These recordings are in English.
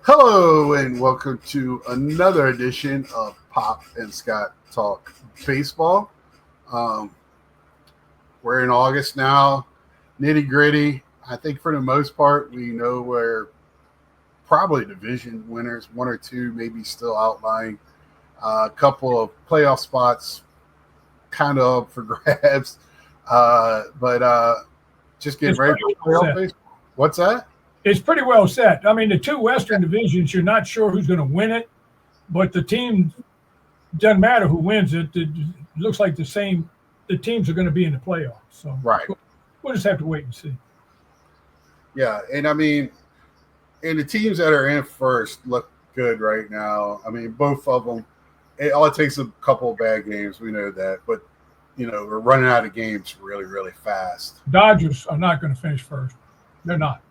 Hello and welcome to another edition of Pop and Scott Talk Baseball. Um, we're in August now, nitty gritty. I think for the most part, we know where probably division winners, one or two maybe still outlying. A couple of playoff spots kind of up for grabs. But just getting It's ready pretty for well playoff set. baseball. What's that? It's pretty well set. I mean, the two Western divisions, you're not sure who's going to win it, but the team doesn't matter who wins it. It looks like the same. The teams are going to be in the playoffs. So Right. we'll just have to wait and see. Yeah, and I mean, and the teams that are in first look good right now. I mean, both of them. All it takes a couple of bad games. We know that, but we're running out of games really, really fast. Dodgers are not going to finish first. They're not.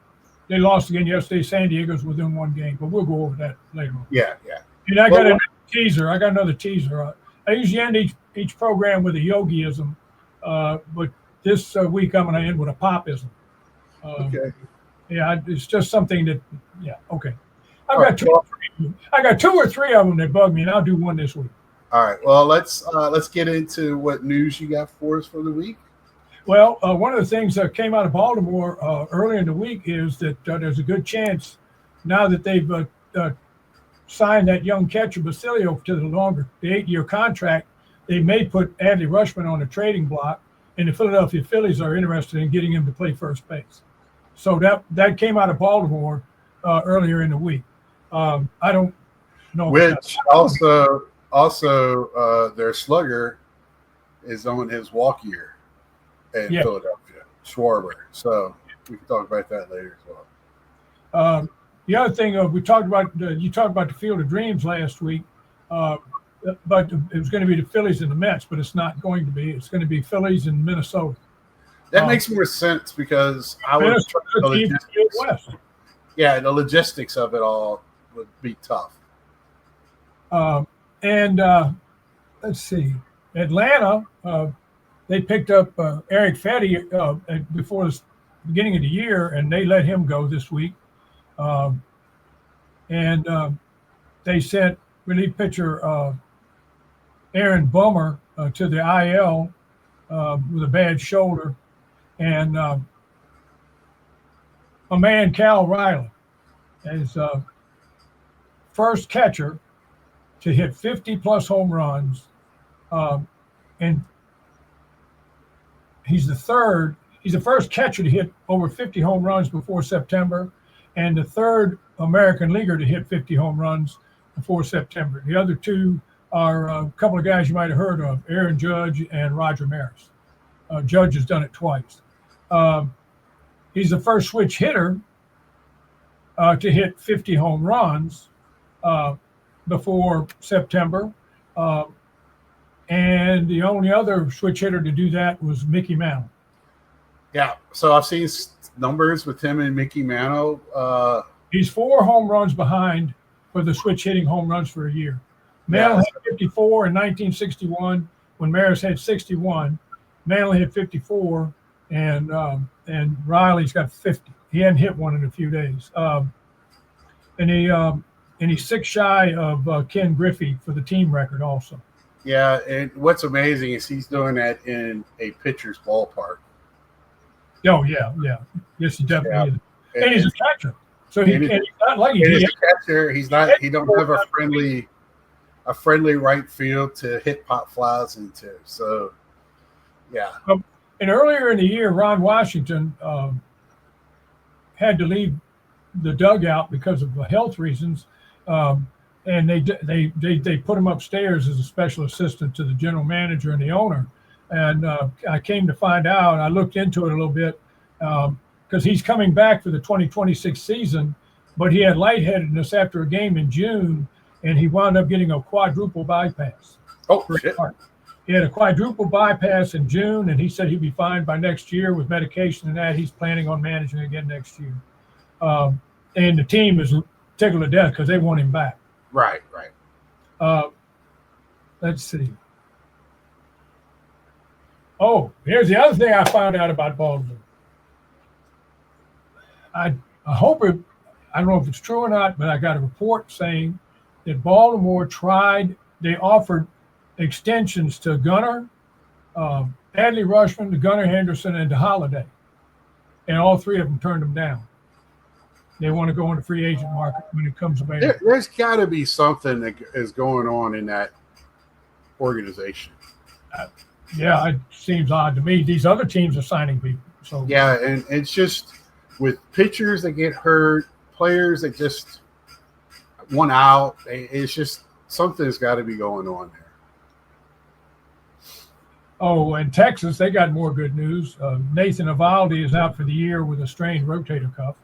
They lost again yesterday. San Diego's within one game, but we'll go over that later on. Yeah. And I got another teaser. I got another teaser. I usually end each program with a yogiism, but this week I'm going to end with a popism. Okay. Yeah, it's just something that. Yeah, okay. All right, I got two or three of them that bug me, and I'll do one this week. All right. Well, let's get into what news you got for us for the week. Well, one of the things that came out of Baltimore earlier in the week is that there's a good chance now that they've signed that young catcher Basilio to the 8-year contract, they may put Adley Rutschman on the trading block, and the Philadelphia Phillies are interested in getting him to play first base. So that came out of Baltimore earlier in the week. I don't know. Which also their slugger is on his walk year in Philadelphia, Schwarber. So we can talk about that later as well. The other thing we talked about, you talked about the Field of Dreams last week, but it was going to be the Phillies and the Mets, but it's not going to be. It's going to be Phillies and Minnesota. That makes more sense because I would West. Yeah, the logistics of it all would be tough. And let's see, Atlanta, they picked up Eric Fetty before the beginning of the year, and they let him go this week. And they sent relief pitcher Aaron Bummer to the IL with a bad shoulder. And my man Cal Riley is first catcher to hit 50-plus home runs. And he's the first catcher to hit over 50 home runs before September, and the third American leaguer to hit 50 home runs before September. The other two are a couple of guys you might have heard of, Aaron Judge and Roger Maris. Judge has done it twice. He's the first switch hitter to hit 50 home runs before September. And the only other switch hitter to do that was Mickey Mantle. Yeah, so I've seen numbers with him and Mickey Mantle. He's 4 home runs behind for the switch hitting home runs for a year. Mantle had 54 in 1961 when Maris had 61. Mantle hit 54, and Riley's got 50. He hadn't hit one in a few days. And he's 6 shy of Ken Griffey for the team record also. Yeah, and what's amazing is he's doing that in a pitcher's ballpark. Oh, yeah. Yes, he definitely is. And he's a catcher. So he's not like he's a catcher. He don't have a friendly right field to hit pop flies into. So, yeah. And earlier in the year, Ron Washington had to leave the dugout because of health reasons. And they put him upstairs as a special assistant to the general manager and the owner. And I came to find out, I looked into it a little bit, because he's coming back for the 2026 season, but he had lightheadedness after a game in June, and he wound up getting a quadruple bypass. Oh, shit. He had a quadruple bypass in June, and he said he'd be fine by next year with medication and that. He's planning on managing again next year. And the team is tickled to death because they want him back. Right. Let's see. Oh, here's the other thing I found out about Baltimore. I I don't know if it's true or not, but I got a report saying that Baltimore they offered extensions to Gunnar, Adley Rushman, to Gunnar Henderson, and to Holiday. And all three of them turned them down. They want to go on the free agent market when it comes available. There's got to be something that is going on in that organization. Yeah, it seems odd to me. These other teams are signing people. So yeah, and it's just with pitchers that get hurt, players that just want out. It's just something's got to be going on there. Oh, and Texas, they got more good news. Nathan Eovaldi is out for the year with a strained rotator cuff.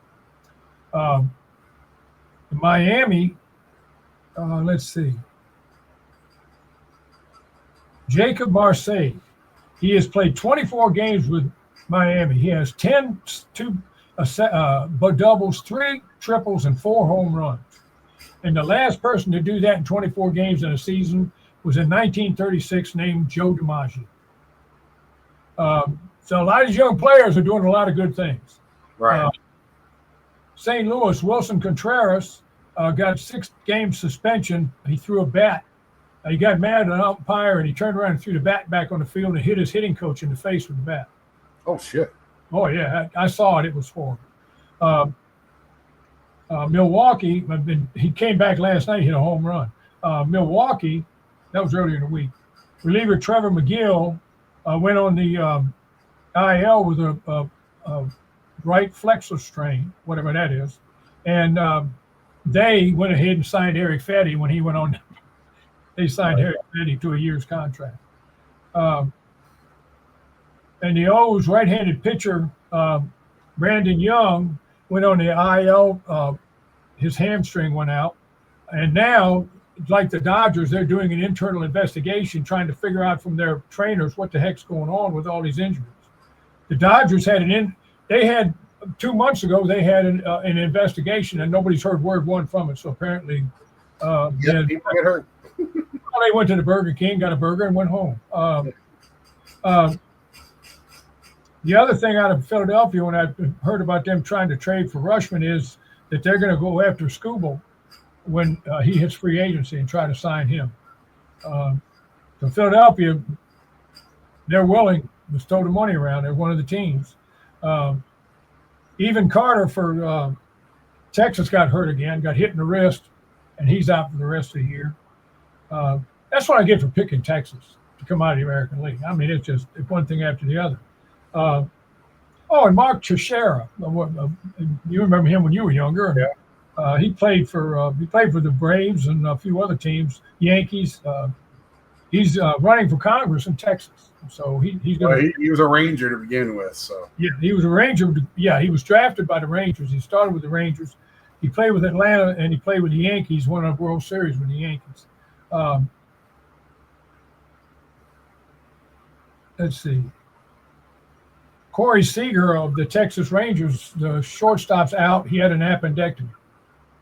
Miami, let's see. Jacob Marseille. He has played 24 games with Miami. He has 10 doubles, 3 triples, and 4 home runs. And the last person to do that in 24 games in a season was in 1936 named Joe DiMaggio. So a lot of these young players are doing a lot of good things. Right. St. Louis, Wilson Contreras got 6-game suspension. He threw a bat. He got mad at an umpire, and he turned around and threw the bat back on the field and hit his hitting coach in the face with the bat. Oh, shit. Oh, yeah. I saw it. It was horrible. Milwaukee, he came back last night, hit a home run. Milwaukee, that was earlier in the week. Reliever Trevor McGill went on the IL with a right flexor strain, whatever that is. And they went ahead and signed Eric Fetty when he went on. They signed Eric Fetty to a year's contract. And the O's right-handed pitcher, Brandon Young, went on the IL. His hamstring went out. And now, like the Dodgers, they're doing an internal investigation trying to figure out from their trainers what the heck's going on with all these injuries. The Dodgers had 2 months ago, they had an investigation, and nobody's heard word one from it. So apparently, people get hurt. They went to the Burger King, got a burger, and went home. The other thing out of Philadelphia, when I heard about them trying to trade for Rushman, is that they're going to go after Skubal when he hits free agency and try to sign him. So Philadelphia, they're willing to throw the money around. They're one of the teams. Even Carter for Texas got hurt again, got hit in the wrist, and he's out for the rest of the year. That's what I get for picking Texas to come out of the American League. I mean, it's one thing after the other. And Mark Teixeira, you remember him when you were younger. Yeah. He played for the Braves and a few other teams, Yankees. He's running for Congress in Texas. So he was a Ranger to begin with. So yeah, he was a Ranger. Yeah, he was drafted by the Rangers. He started with the Rangers. He played with Atlanta, and he played with the Yankees, won a World Series with the Yankees. Let's see. Corey Seager of the Texas Rangers, the shortstop's out. He had an appendectomy.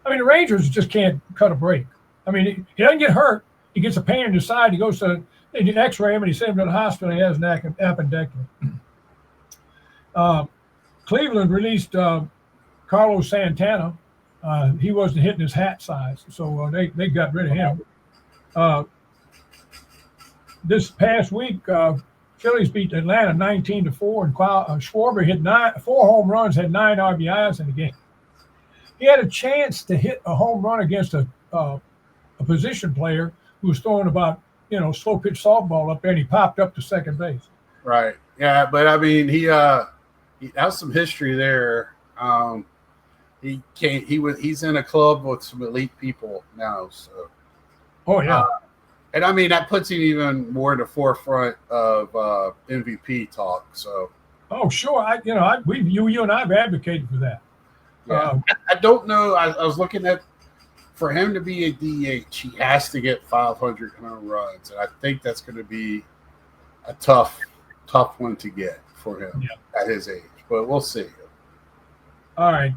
I mean, the Rangers just can't cut a break. I mean, he doesn't get hurt. He gets a pain in the side. He goes to X-ray him, and he sent him to the hospital. And he has an appendectomy. Cleveland released Carlos Santana. He wasn't hitting his hat size, so they got rid of him. This past week, Phillies beat Atlanta 19-4, and Schwarber hit 4 home runs, had 9 RBIs in the game. He had a chance to hit a home run against a position player who was throwing about slow pitch softball up there, and he popped up to second base. Right. Yeah, but I mean, he has some history there. He's in a club with some elite people now. So. Oh yeah. And I mean, that puts him even more in the forefront of MVP talk. So. Oh sure, you and I have advocated for that. Yeah. I don't know. I was looking at, for him to be a DH, he has to get 500 home runs, and I think that's going to be a tough one to get for him at his age. But we'll see. All right,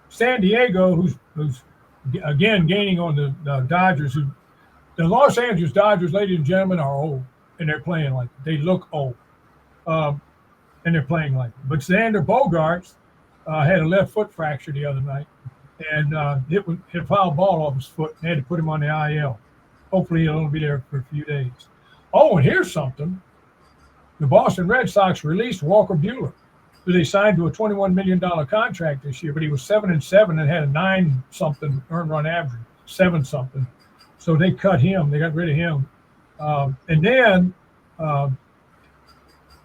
San Diego, who's again gaining on the Dodgers. The Los Angeles Dodgers, ladies and gentlemen, are old, and they're playing like it. They look old, and they're playing like it. But Xander Bogaerts had a left foot fracture the other night, and hit a foul ball off his foot. And they had to put him on the IL. Hopefully, he'll only be there for a few days. Oh, and here's something: the Boston Red Sox released Walker Buehler, who they signed to a $21 million contract this year, but he was 7-7 and had a 9-something earned run average, 7-something. So they cut him. They got rid of him. And then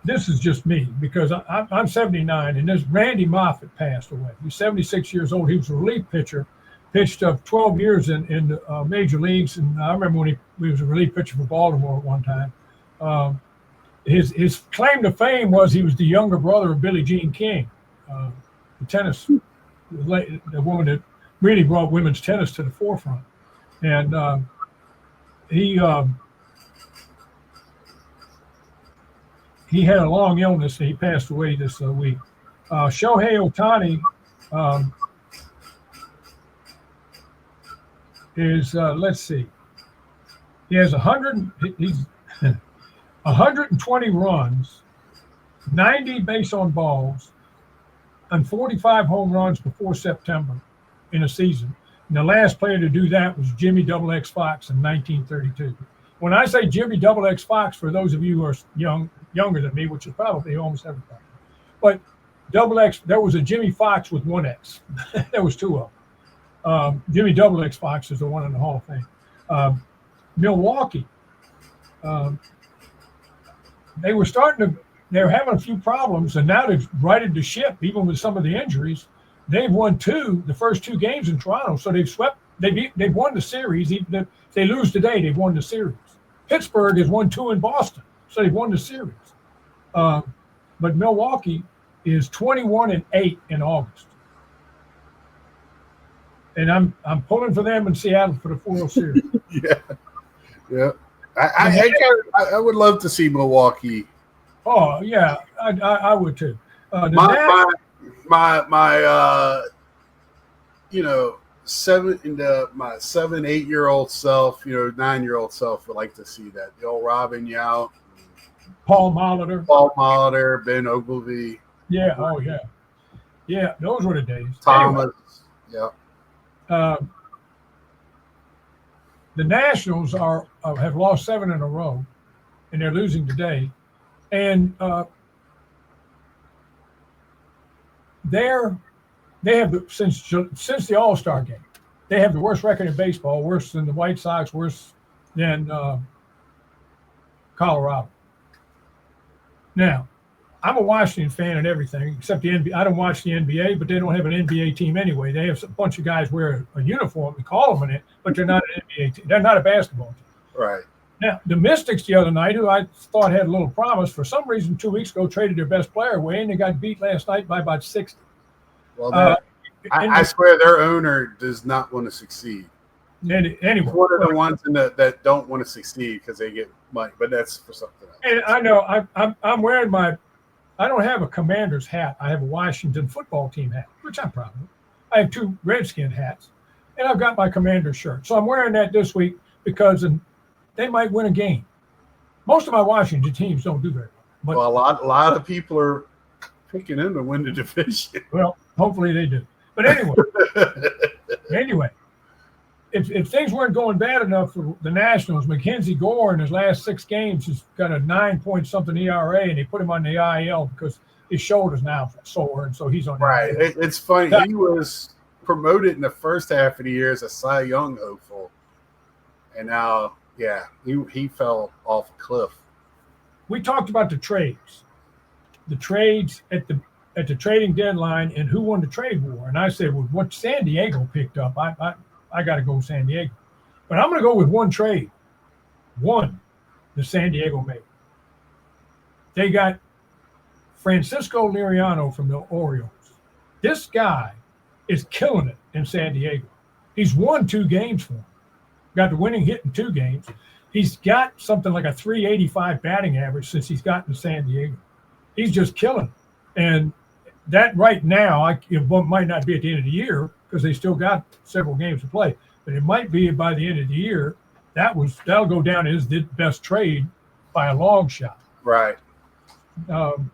this is just me because I'm 79, and this Randy Moffett passed away. He's 76 years old. He was a relief pitcher, pitched 12 years in major leagues, and I remember when he was a relief pitcher for Baltimore at one time. His claim to fame was he was the younger brother of Billie Jean King, the tennis, the woman that really brought women's tennis to the forefront. And he had a long illness, and he passed away this week. Shohei Ohtani is, let's see, he has 120 runs, 90 base on balls, and 45 home runs before September in a season. And the last player to do that was Jimmy Double X Fox in 1932. When I say Jimmy Double X Fox, for those of you who are younger than me, which is probably almost everybody, but Double X, there was a Jimmy Fox with one X. There was two of them. Jimmy Double X Fox is the one in the Hall of Fame. Milwaukee. They were having a few problems, and now they've righted the ship, even with some of the injuries. They've won the first two games in Toronto, so they've won the series. Even if they lose today, they've won the series. Pittsburgh has won 2 in Boston, so they've won the series. But Milwaukee is 21-8 in August, and I'm pulling for them in Seattle for the World Series. Yeah. I would love to see Milwaukee. Oh yeah, I would too. My 7-8-year-old self, 9-year-old self would like to see that. The old Robin Yount, Paul Molitor, Ben Ogilvy. Yeah. Oh yeah. Yeah, those were the days. Thomas. Anyway, yeah. The Nationals have lost 7 in a row, and they're losing today. And they have since the All-Star game, they have the worst record in baseball, worse than the White Sox, worse than Colorado. Now, I'm a Washington fan and everything, except the NBA. I don't watch the NBA, but they don't have an NBA team anyway. They have a bunch of guys wear a uniform. We call them in it, but they're not an NBA team. They're not a basketball team. Right. Now, the Mystics the other night, who I thought had a little promise, for some reason 2 weeks ago traded their best player away, and they got beat last night by about 60. Well, I swear their owner does not want to succeed. Anyway, one of the ones that don't want to succeed because they get money, but that's for something else. And I know I'm wearing I don't have a Commander's hat. I have a Washington football team hat, which I'm proud of. I have 2 Redskin hats, and I've got my Commander shirt. So I'm wearing that this week because they might win a game. Most of my Washington teams don't do very well. Well, a lot of people are picking them to win the division. Well, hopefully they do. But anyway, if things weren't going bad enough for the Nationals, Mackenzie Gore in his last 6 games has got a 9-point-something ERA, and they put him on the IL because his shoulder's now sore, and so he's on the right. IL. It's funny. He was promoted in the first half of the year as a Cy Young hopeful, and now, he fell off a cliff. We talked about the trades at the trading deadline and who won the trade war, and I said, well, what San Diego picked up, I got to go with San Diego. But I'm going to go with one trade. One that San Diego made. They got Francisco Liriano from the Orioles. This guy is killing it in San Diego. He's won 2 games for him. Got the winning hit in 2 games. He's got something like a 385 batting average since he's gotten to San Diego. He's just killing it. And that right now, it might not be at the end of the year because they still got several games to play, but it might be by the end of the year. That'll go down as the best trade by a long shot. Right. Going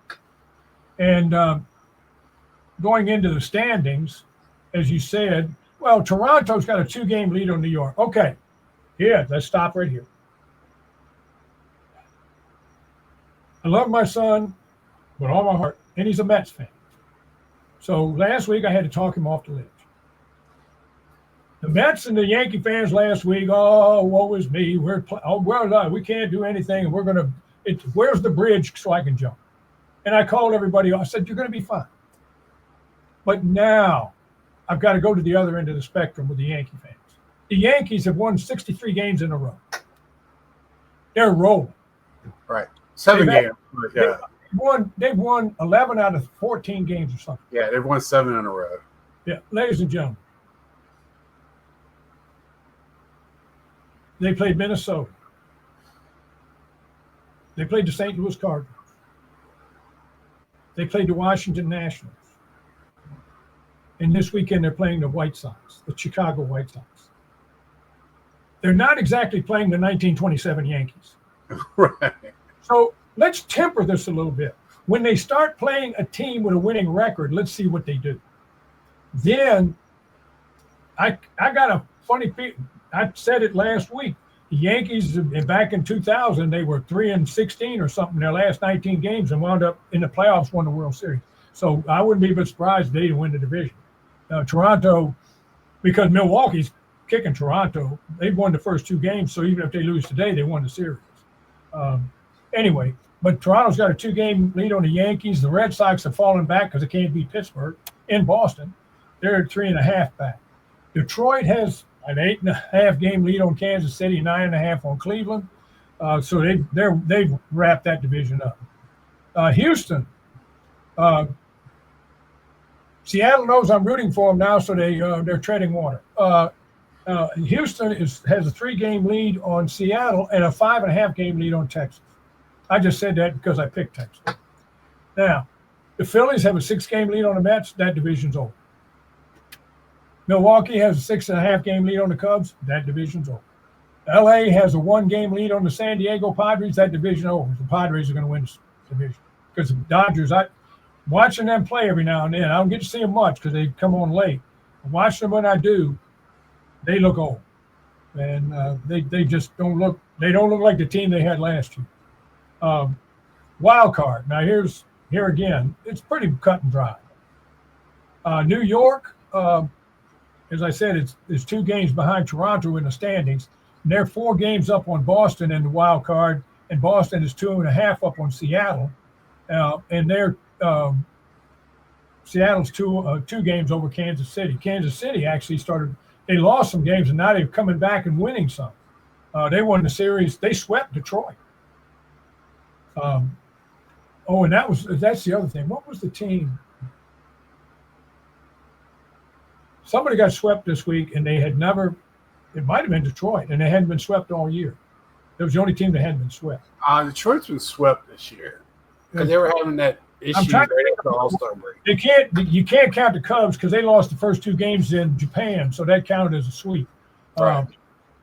into the standings, as you said, Well, Toronto's got a 2-game lead on New York. Okay, yeah, let's stop right here. I love my son with all my heart, and he's a Mets fan. So last week I had to talk him off the ledge. The Mets and the Yankee fans last week, oh, woe is me. We can't do anything, and we're going to – where's the bridge so I can jump? And I called everybody. I said, you're going to be fine. But now I've got to go to the other end of the spectrum with the Yankee fans. The Yankees have won 63 games in a row. They're rolling. Right. 7 games. Yeah. They've won 11 out of 14 games or something. Yeah, they've won 7 in a row. Yeah, ladies and gentlemen. They played Minnesota. They played the St. Louis Cardinals. They played the Washington Nationals. And this weekend they're playing the White Sox, the Chicago White Sox. They're not exactly playing the 1927 Yankees. Right. So let's temper this a little bit. When they start playing a team with a winning record, let's see what they do. Then I got a funny feeling. I said it last week. The Yankees, back in 2000, they were 3-16 or something in their last 19 games and wound up in the playoffs, won the World Series. So I wouldn't be a bit surprised if they didn't win the division. Toronto, because Milwaukee's kicking Toronto, they've won the first 2 games. So even if they lose today, they won the series. Anyway, but Toronto's got a 2-game lead on the Yankees. The Red Sox have fallen back because they can't beat Pittsburgh in Boston. They're at 3.5 back. Detroit has an 8.5-game lead on Kansas City, 9.5 on Cleveland. So they've wrapped that division up. Houston, Seattle knows I'm rooting for them now, so they're treading water. Houston has a 3-game lead on Seattle and a 5.5-game lead on Texas. I just said that because I picked Texas. Now, the Phillies have a 6-game lead on the Mets. That division's over. Milwaukee has a 6.5-game lead on the Cubs. That division's over. LA has a 1-game lead on the San Diego Padres. That division over. The Padres are going to win this division because the Dodgers. I'm watching them play every now and then. I don't get to see them much because they come on late. But watching them when I do, they look old, and they just don't look. They don't look like the team they had last year. Wild card. Now here again. It's pretty cut and dry. New York. As I said, it's 2 games behind Toronto in the standings. And they're 4 games up on Boston in the wild card, and Boston is 2.5 up on Seattle. And they're Seattle's 2 games over Kansas City. Kansas City actually they lost some games, and now they're coming back and winning some. They won the series. They swept Detroit. And that's the other thing. What was the team? Somebody got swept this week, and they had never – it might have been Detroit, and they hadn't been swept all year. It was the only team that hadn't been swept. Detroit's been swept this year because they were having that issue right after the All-Star break. You can't count the Cubs because they lost the first 2 games in Japan, so that counted as a sweep. Right.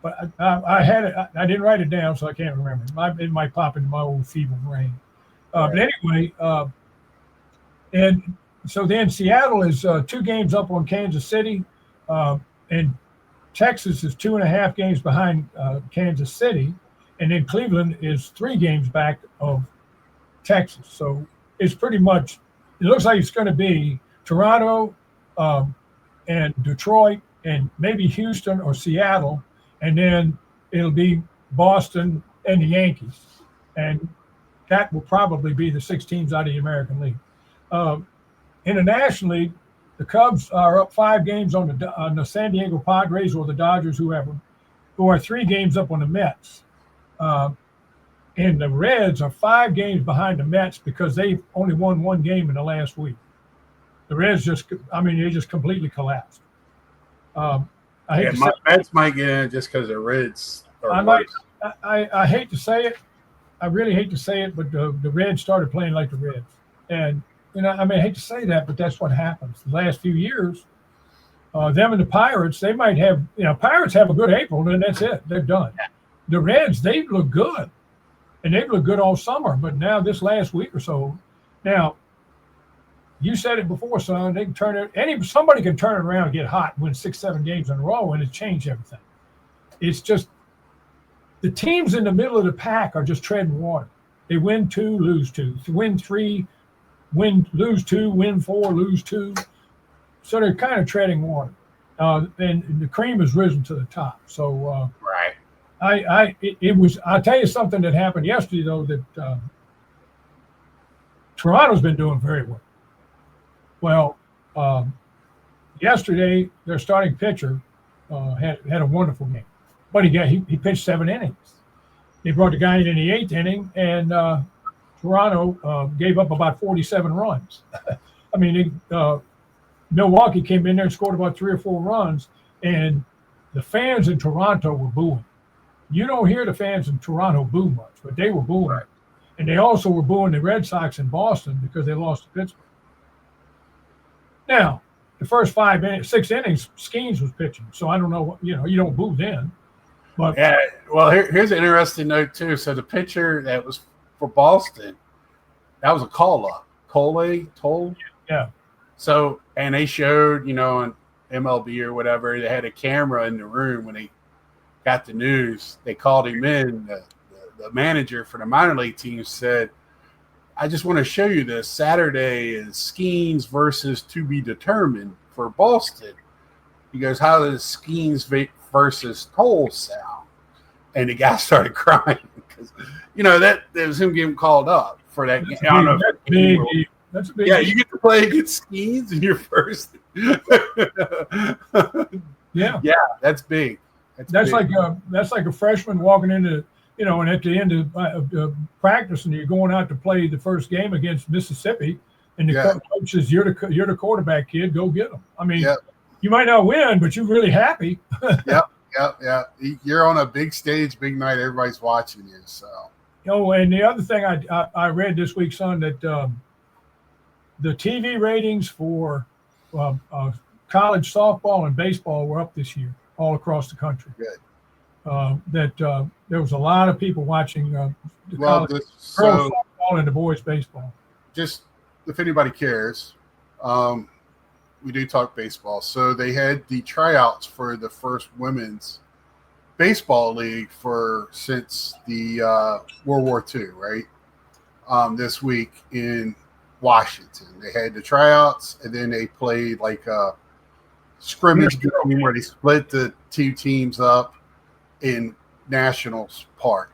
But I had it. I didn't write it down, so I can't remember. It might pop into my old feeble brain. But anyway, and – so then Seattle is 2 games up on Kansas City, and Texas is 2.5 games behind Kansas City, and then Cleveland is 3 games back of Texas. So it's pretty much – it looks like it's going to be Toronto and Detroit and maybe Houston or Seattle, and then it'll be Boston and the Yankees. And that will probably be the 6 teams out of the American League. Internationally, the Cubs are up 5 games on the San Diego Padres or the Dodgers, who are 3 games up on the Mets. And the Reds are 5 games behind the Mets because they've only won 1 game in the last week. The Reds they just completely collapsed. Mets might get in just because the Reds are I hate to say it. I really hate to say it, but the Reds started playing like the Reds. And I hate to say that, but that's what happens. The last few years, them and the Pirates, they might have, Pirates have a good April, and that's it. They're done. The Reds, they look good, and they've looked good all summer. But now this last week or so, now you said it before, son. They can turn it. Somebody can turn it around and get hot, win 6-7 games in a row, and it change everything. It's just the teams in the middle of the pack are just treading water. They win 2, lose 2, win 3, lose 2, win 4, lose 2. So they're kind of treading water, and the cream has risen to the top. So right. It was. I'll tell you something that happened yesterday though that Toronto's been doing very well. Well, yesterday their starting pitcher had a wonderful game, but he pitched 7 innings. They brought the guy in the 8th inning, and Toronto gave up about 47 runs. I mean, Milwaukee came in there and scored about 3 or 4 runs, and the fans in Toronto were booing. You don't hear the fans in Toronto boo much, but they were booing. Right. And they also were booing the Red Sox in Boston because they lost to Pittsburgh. Now, the first 6 innings, Skeens was pitching, so I don't know what, you don't boo then. But yeah, well, here's an interesting note too. So the pitcher that was for Boston, that was a call-up, Toll. Yeah. So, and they showed, on MLB or whatever, they had a camera in the room when they got the news. They called him in. The manager for the minor league team said, I just want to show you this. Saturday is Skeens versus to be determined for Boston. He goes, how does Skeens versus Toll sound? And the guy started crying because, that was him getting called up for that game. I don't know. That's a big deal. You get to play against Skeens in your first. Yeah, that's big. That's big. Like a freshman walking into, and at the end of practice, and you're going out to play the first game against Mississippi, and the coach says, "You're the quarterback, kid. Go get them." I mean, you might not win, but you're really happy. Yeah. You're on a big stage, big night. Everybody's watching you. So. And the other thing I read this week, son, that the TV ratings for college softball and baseball were up this year all across the country. Good. There was a lot of people watching the girls softball and the boys baseball. Just if anybody cares, we do talk baseball. So they had the tryouts for the first women's baseball league since the World War II, right? This week in Washington, they had the tryouts, and then they played like a scrimmage game where they split the 2 teams up in Nationals Park.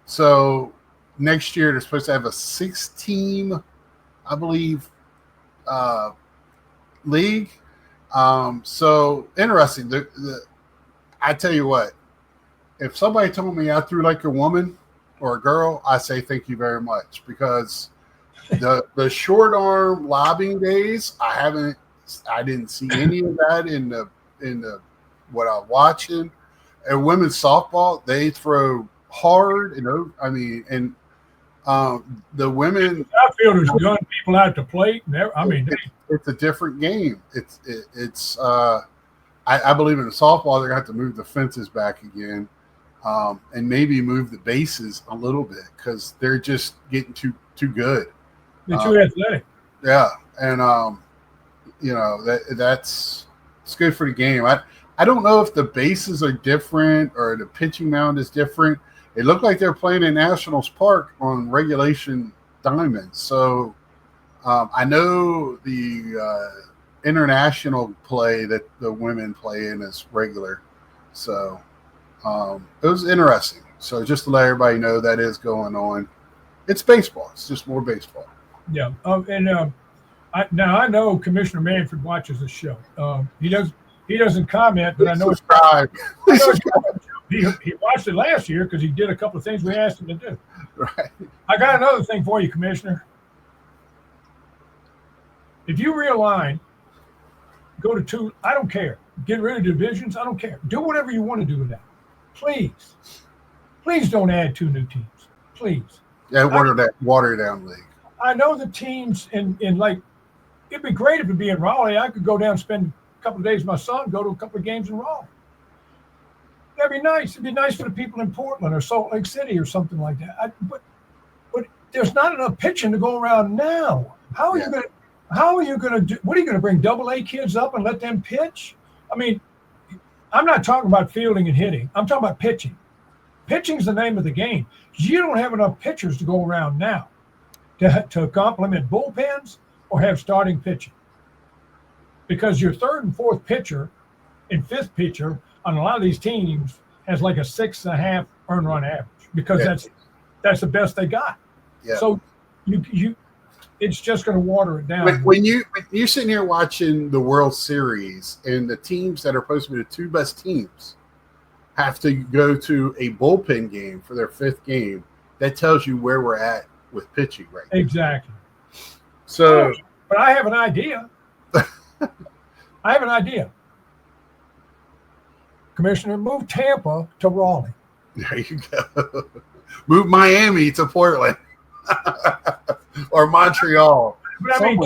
So next year they're supposed to have a 6-team, I believe, league. So interesting. I tell you what, if somebody told me I threw like a woman or a girl, I say thank you very much, because the short arm lobbing days, I didn't see any of that in the what I'm watching. And women's softball, they throw hard, the women outfielders gun people out to plate. It's a different game. It's I believe in the softball they're gonna have to move the fences back again, and maybe move the bases a little bit because they're just getting too good. They're too athletic. Yeah, and that's it's good for the game. I don't know if the bases are different or the pitching mound is different. It looked like they're playing in Nationals Park on regulation diamonds. So I know the international play that the women play in is regular. So it was interesting. So just to let everybody know that is going on. It's baseball. It's just more baseball. Yeah. I know Commissioner Manfred watches the show. He doesn't comment, but I know subscribe. He watched it last year because he did a couple of things we asked him to do. Right. I got another thing for you, Commissioner. If you realign, go to 2, I don't care. Get rid of divisions, I don't care. Do whatever you want to do with that. Please don't add 2 new teams. Please. Yeah, water down league. I know the teams in like, it'd be great if it'd be in Raleigh. I could go down and spend a couple of days with my son, go to a couple of games in Raleigh. That'd be nice. It'd be nice for the people in Portland or Salt Lake City or something like that. But there's not enough pitching to go around now. How how are you going to do? What are you going to bring AA kids up and let them pitch? I mean, I'm not talking about fielding and hitting. I'm talking about pitching. Pitching's the name of the game. You don't have enough pitchers to go around now to complement bullpens or have starting pitching. Because your third and fourth pitcher and fifth pitcher on a lot of these teams has like a 6.5 earned run average because that's the best they got. Yeah. So you it's just going to water it down. When you're sitting here watching the World Series and the teams that are supposed to be the two best teams have to go to a bullpen game for their fifth game, that tells you where we're at with pitching right now. Exactly. So, but I have an idea. Commissioner, move Tampa to Raleigh. There you go. Move Miami to Portland or Montreal. But I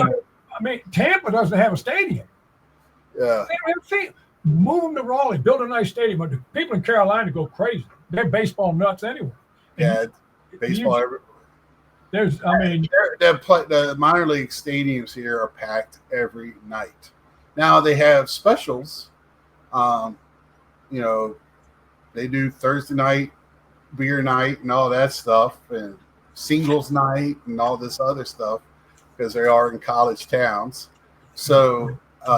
mean, Tampa doesn't have a stadium. Yeah. They don't have a stadium. Move them to Raleigh. Build a nice stadium. But the people in Carolina go crazy. They're baseball nuts anyway. Yeah, baseball everywhere. The minor league stadiums here are packed every night. Now they have specials. They do Thursday night beer night and all that stuff, and singles night and all this other stuff because they are in college towns. So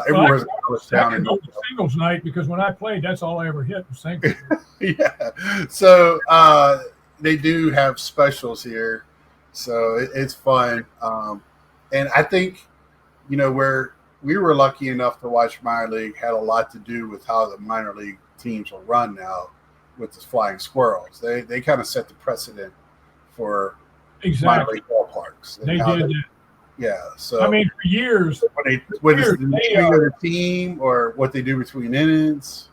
everywhere's a college town. In singles night because when I played, that's all I ever hit was singles. Yeah. So they do have specials here. So it's fun. And I think, where we were lucky enough to watch minor league had a lot to do with how the minor league teams will run now with the Flying Squirrels. They kind of set the precedent for minor league ballparks. They did that. Yeah. So I mean, for years, whether it's the name of the team or what they do between innings.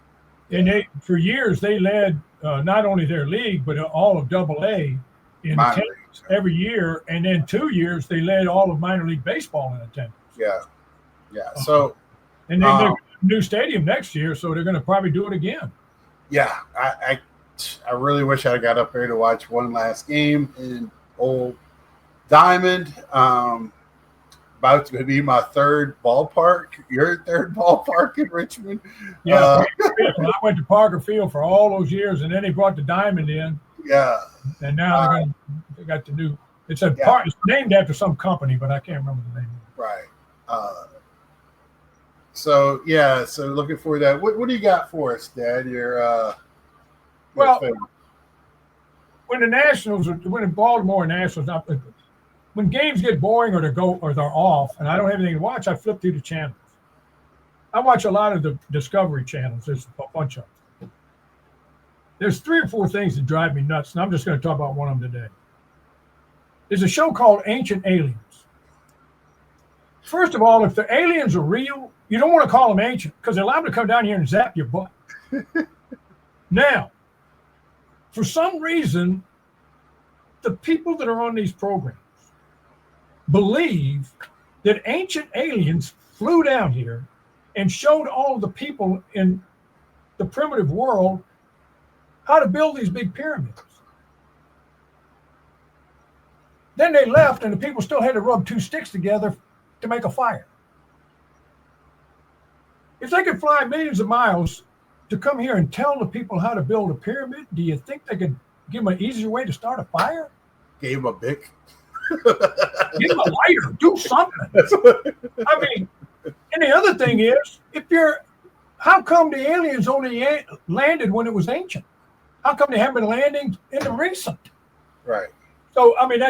And for years they led not only their league but all of AA in attendance every year, and then 2 years they led all of minor league baseball in attendance. Yeah. So, and they're a new stadium next year, so they're going to probably do it again. Yeah, I really wish I got up there to watch one last game in Old Diamond. About to be my third ballpark. Your third ballpark in Richmond. Yeah, I went to Parker Field for all those years, and then they brought the Diamond in. Yeah, and now they got the new. It's it's named after some company, but I can't remember the name. Right. So looking forward to that. What do you got for us, Dad? When the Nationals, when the Baltimore Nationals, when games get boring or they're off, and I don't have anything to watch, I flip through the channels. I watch a lot of the Discovery channels. There's a bunch of them. There's 3 or 4 things that drive me nuts, and I'm just going to talk about one of them today. There's a show called Ancient Aliens. First of all, if the aliens are real, you don't want to call them ancient because they're liable to come down here and zap your butt. Now, for some reason, the people that are on these programs believe that ancient aliens flew down here and showed all of the people in the primitive world how to build these big pyramids. Then they left, and the people still had to rub 2 sticks together to make a fire. If they could fly millions of miles to come here and tell the people how to build a pyramid, do you think they could give them an easier way to start a fire? Gave them a Bic. Give them a lighter. Do something. I mean, and the other thing is, how come the aliens only landed when it was ancient? How come they haven't been landing in the recent? Right. So, I mean,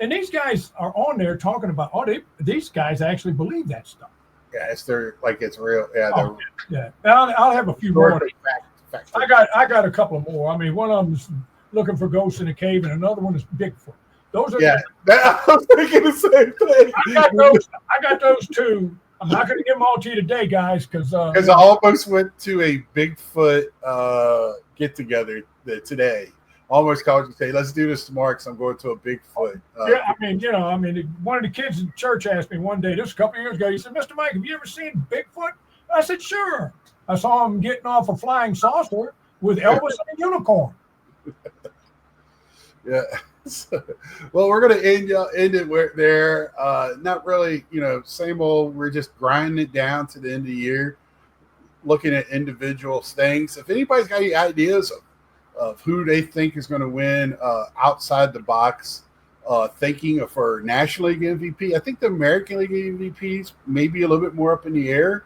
and these guys are on there talking about, these guys actually believe that stuff. Yeah, it's real. Yeah, I'll have a few more. I got a couple of more. I mean, one of them's looking for ghosts in a cave, and another one is Bigfoot. Those are I was thinking the same thing. I got those 2. I'm not going to give them all to you today, guys, because I almost went to a Bigfoot get together today. Almost called you say, let's do this tomorrow because I'm going to a Bigfoot. One of the kids in church asked me one day, this was a couple of years ago, he said, Mr. Mike, have you ever seen Bigfoot? I said, sure. I saw him getting off a flying saucer with Elvis and a unicorn. Yeah. Well, we're going to end it there. Not really, same old. We're just grinding it down to the end of the year, looking at individual things. If anybody's got any ideas of who they think is going to win outside the box, thinking of for National League MVP, I think the American League MVPs may be a little bit more up in the air.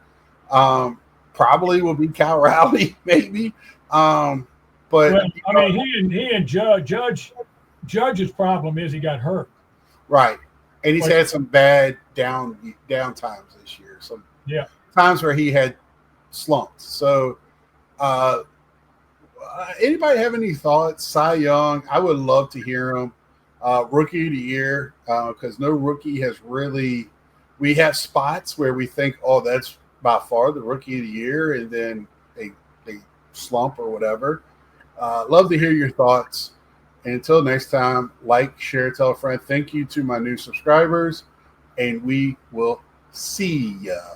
Probably will be Cal Raleigh, maybe. But well, I mean, he and Judge's problem is he got hurt. Right. And he's had some bad down times this year. Some times where he had slumps. So anybody have any thoughts? Cy Young, I would love to hear him. Rookie of the year, because no rookie has really – we have spots where we think, oh, that's by far the rookie of the year, and then they slump or whatever. Love to hear your thoughts. And until next time, like, share, tell a friend. Thank you to my new subscribers, and we will see ya.